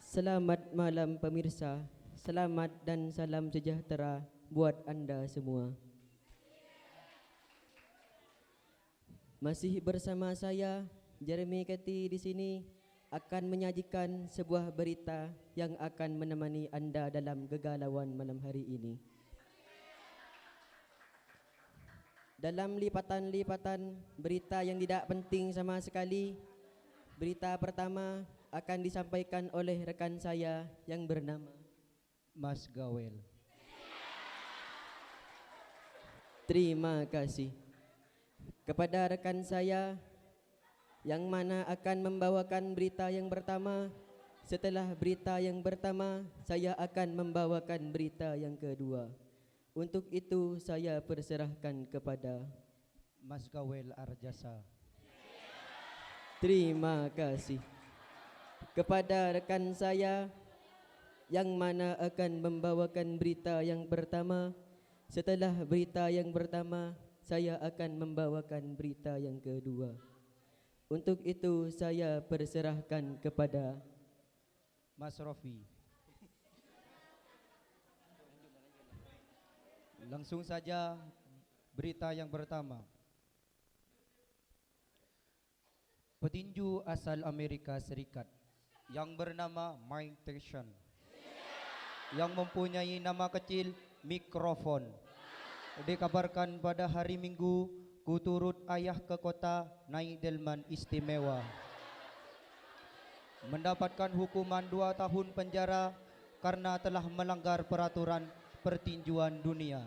Selamat malam pemirsa, selamat dan salam sejahtera buat Anda semua. Masih bersama saya, Jeremy Keti di sini akan menyajikan sebuah berita yang akan menemani Anda dalam kegalauan malam hari ini. Dalam lipatan-lipatan berita yang tidak penting sama sekali, berita pertama akan disampaikan oleh rekan saya yang bernama Mas Gawel. Terima kasih kepada rekan saya yang mana akan membawakan berita yang pertama. Setelah berita yang pertama, saya akan membawakan berita yang kedua. Untuk itu saya perserahkan kepada Mas Gawel Arjasa. terima kasih kepada rekan saya yang mana akan membawakan berita yang pertama. Setelah berita yang pertama, saya akan membawakan berita yang kedua. Untuk itu saya perserahkan kepada Mas Rofi. Langsung saja berita yang pertama. Petinju asal Amerika Serikat yang bernama Mike Tyson yang mempunyai nama kecil mikrofon dikabarkan pada hari Minggu kuturut ayah ke kota naik delman istimewa mendapatkan hukuman 2 tahun penjara karena telah melanggar peraturan pertinjuan dunia.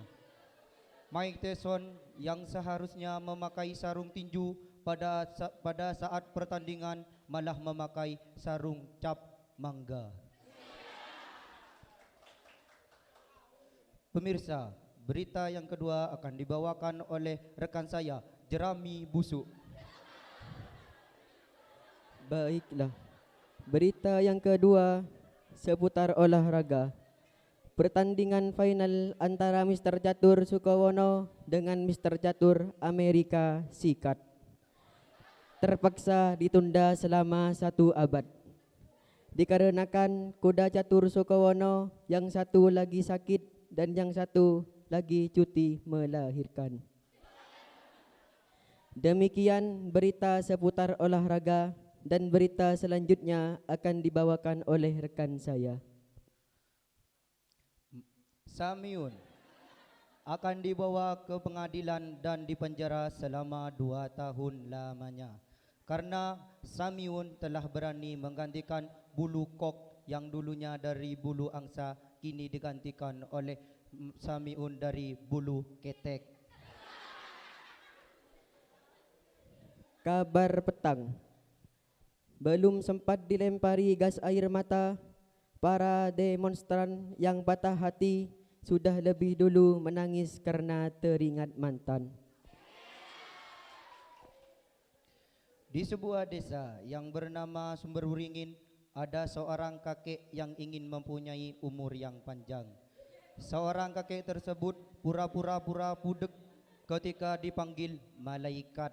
Mike Tyson yang seharusnya memakai sarung tinju pada saat pertandingan malah memakai sarung cap mangga. Pemirsa, berita yang kedua akan dibawakan oleh rekan saya, Jerami Busuk. baiklah. Berita yang kedua seputar olahraga. Pertandingan final antara Mr. Catur Sukowono dengan Mr. Catur Amerika Serikat terpaksa ditunda selama 1 abad. Dikarenakan kuda catur Sukowono yang satu lagi sakit dan yang satu lagi cuti melahirkan. Demikian berita seputar olahraga dan berita selanjutnya akan dibawakan oleh rekan saya. Samiun akan dibawa ke pengadilan dan dipenjara selama 2 tahun lamanya karena Samiun telah berani menggantikan bulu kok yang dulunya dari bulu angsa kini digantikan oleh Samiun dari bulu ketek. Kabar petang. Belum sempat dilempari gas air mata, para demonstran yang patah hati sudah lebih dulu menangis karena teringat mantan. Di sebuah desa yang bernama Sumberwringin ada seorang kakek yang ingin mempunyai umur yang panjang. Seorang kakek tersebut pura-pura budek ketika dipanggil malaikat.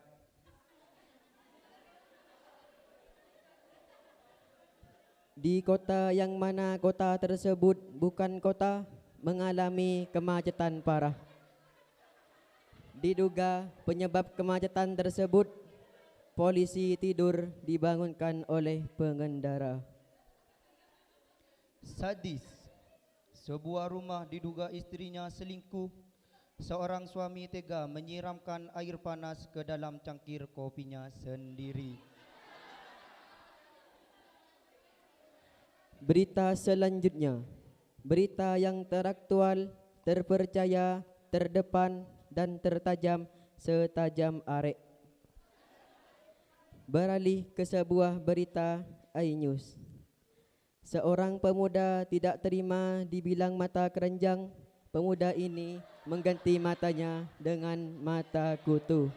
Di kota yang mana kota tersebut bukan kota mengalami kemacetan parah. Diduga penyebab kemacetan tersebut polisi tidur dibangunkan oleh pengendara. Sadis. Sebuah rumah diduga istrinya selingkuh. Seorang suami tega menyiramkan air panas ke dalam cangkir kopinya sendiri. Berita selanjutnya, berita yang teraktual, terpercaya, terdepan, dan tertajam setajam arek. Beralih ke sebuah berita iNews. Seorang pemuda tidak terima dibilang mata keranjang. Pemuda ini mengganti matanya dengan mata kutu.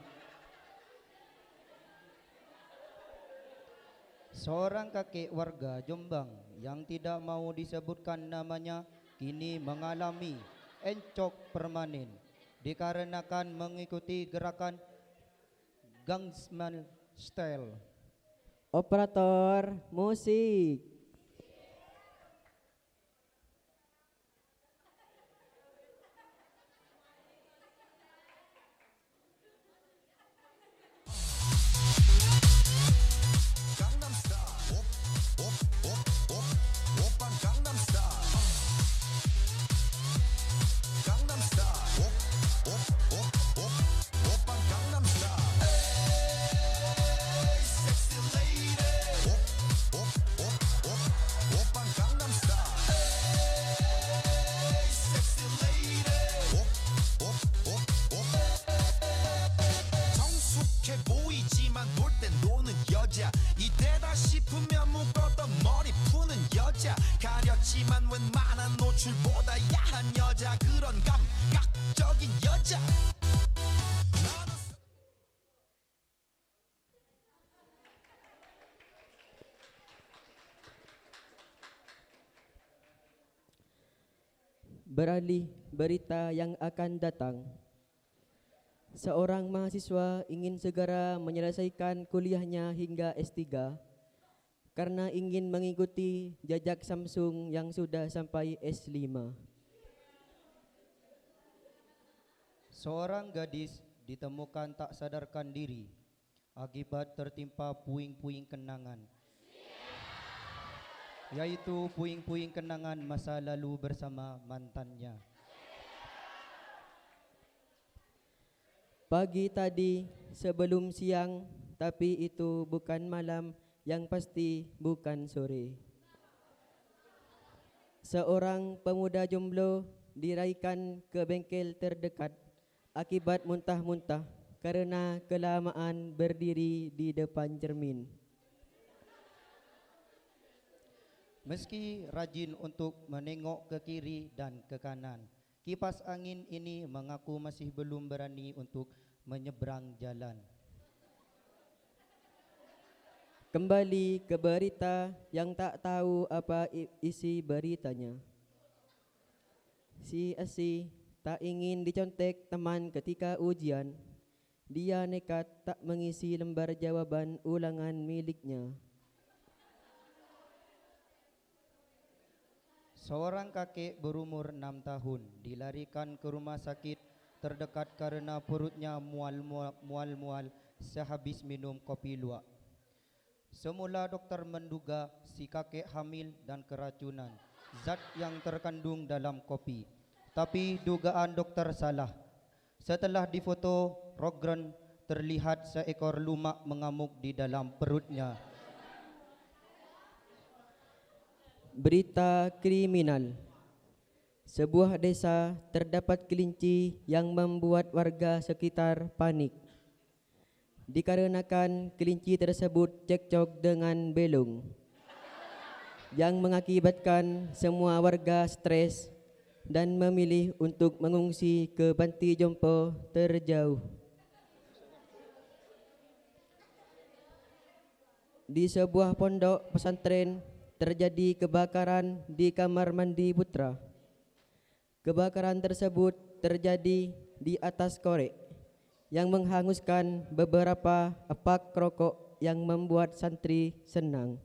Seorang kakek warga Jombang yang tidak mau disebutkan namanya kini mengalami encok permanen dikarenakan mengikuti gerakan Gangnam Style. Operator musik. Beralih berita yang akan datang. Seorang mahasiswa ingin segera menyelesaikan kuliahnya hingga S3 karena ingin mengikuti jejak Samsung yang sudah sampai S5. Seorang gadis ditemukan tak sadarkan diri akibat tertimpa puing-puing kenangan, yaitu puing-puing kenangan masa lalu bersama mantannya. Pagi tadi sebelum siang, tapi itu bukan malam, yang pasti bukan sore. Seorang pemuda jomblo diraikan ke bengkel terdekat akibat muntah-muntah karena kelamaan berdiri di depan cermin. Meski rajin untuk menengok ke kiri dan ke kanan, kipas angin ini mengaku masih belum berani untuk menyeberang jalan. Kembali ke berita yang tak tahu apa isi beritanya. Si Asi tak ingin dicontek teman ketika ujian. Dia nekat tak mengisi lembar jawaban ulangan miliknya. Seorang kakek berumur 6 tahun dilarikan ke rumah sakit terdekat karena perutnya mual-mual sehabis minum kopi luwak. Semula doktor menduga si kakek hamil dan keracunan zat yang terkandung dalam kopi. Tapi dugaan dokter salah. Setelah difoto, Rogren terlihat seekor lumak mengamuk di dalam perutnya. Berita kriminal. Sebuah desa terdapat kelinci yang membuat warga sekitar panik. Dikarenakan kelinci tersebut cekcok dengan belung, yang mengakibatkan semua warga stres dan memilih untuk mengungsi ke panti jompo terjauh. Di sebuah pondok pesantren terjadi kebakaran di kamar mandi putra. Kebakaran tersebut terjadi di atas korek yang menghanguskan beberapa epak rokok yang membuat santri senang.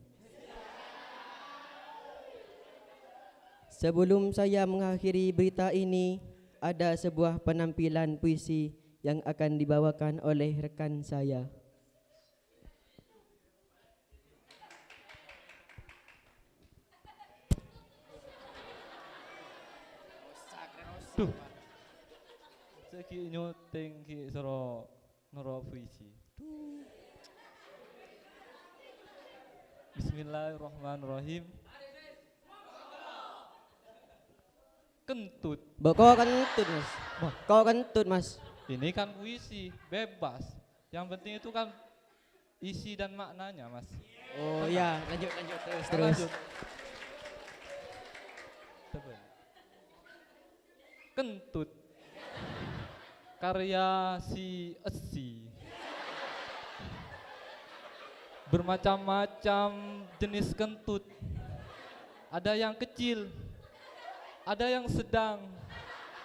Sebelum saya mengakhiri berita ini, ada sebuah penampilan puisi yang akan dibawakan oleh rekan saya. Duh. Seki nyuting ki soro noro puisi. Duh. Bismillahirrahmanirrahim. Kentut. Kau kentut mas. Kau kentut mas. Ini kan puisi, bebas. Yang penting itu kan isi dan maknanya, Mas. Oh iya, lanjut terus. Lanjut. Tebel. Kentut. Karya si Esi. Bermacam-macam jenis kentut. Ada yang kecil, ada yang sedang,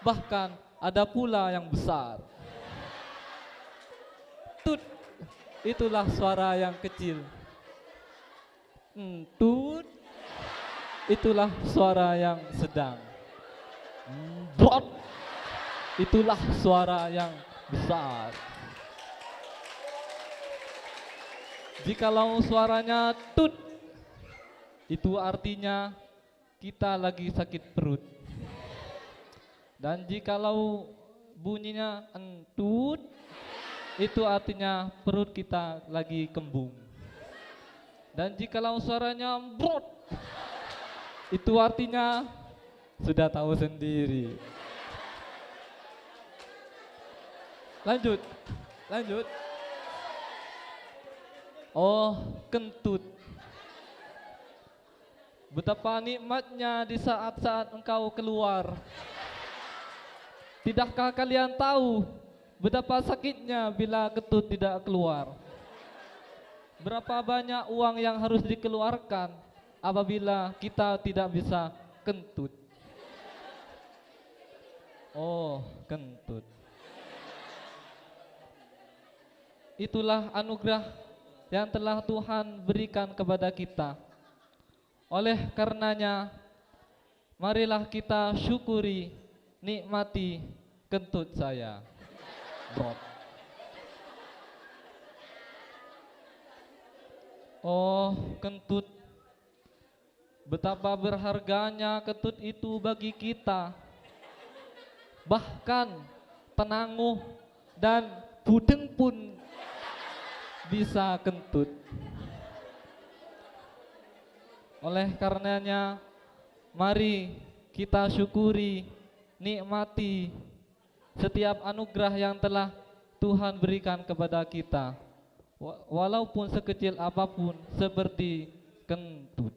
bahkan ada pula yang besar. Tut, itulah suara yang kecil. Tut, itulah suara yang sedang. Bot, itulah suara yang besar. Jikalau suaranya tut, itu artinya kita lagi sakit perut. Dan jikalau bunyinya entut, itu artinya perut kita lagi kembung. Dan jikalau suaranya brot, itu artinya sudah tahu sendiri. Lanjut. Oh, kentut. Betapa nikmatnya di saat-saat engkau keluar. Tidakkah kalian tahu betapa sakitnya bila kentut tidak keluar? Berapa banyak uang yang harus dikeluarkan apabila kita tidak bisa kentut? Oh, kentut. Itulah anugerah yang telah Tuhan berikan kepada kita. Oleh karenanya, marilah kita syukuri, nikmati kentut saya. Drop. Oh, kentut. Betapa berharganya kentut itu bagi kita. Bahkan tenanguh dan budeng pun bisa kentut. Oleh karenanya, mari kita syukuri, nikmati setiap anugerah yang telah Tuhan berikan kepada kita, walaupun sekecil apapun, seperti kentut.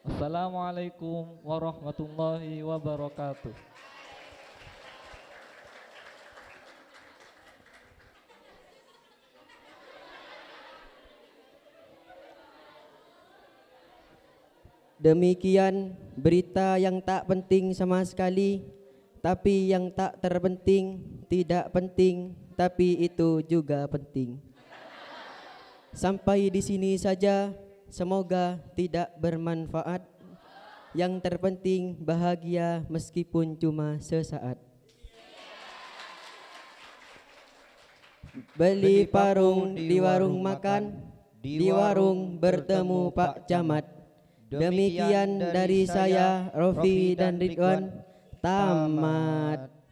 Assalamualaikum warahmatullahi wabarakatuh. Demikian berita yang tak penting sama sekali, tapi yang tak terpenting, tidak penting, tapi itu juga penting. Sampai di sini saja, semoga tidak bermanfaat. Yang terpenting bahagia meskipun cuma sesaat. Beli parung di warung makan, di warung bertemu Pak Camat. Demikian dari saya, Rofi dan Ridwan. Tamat.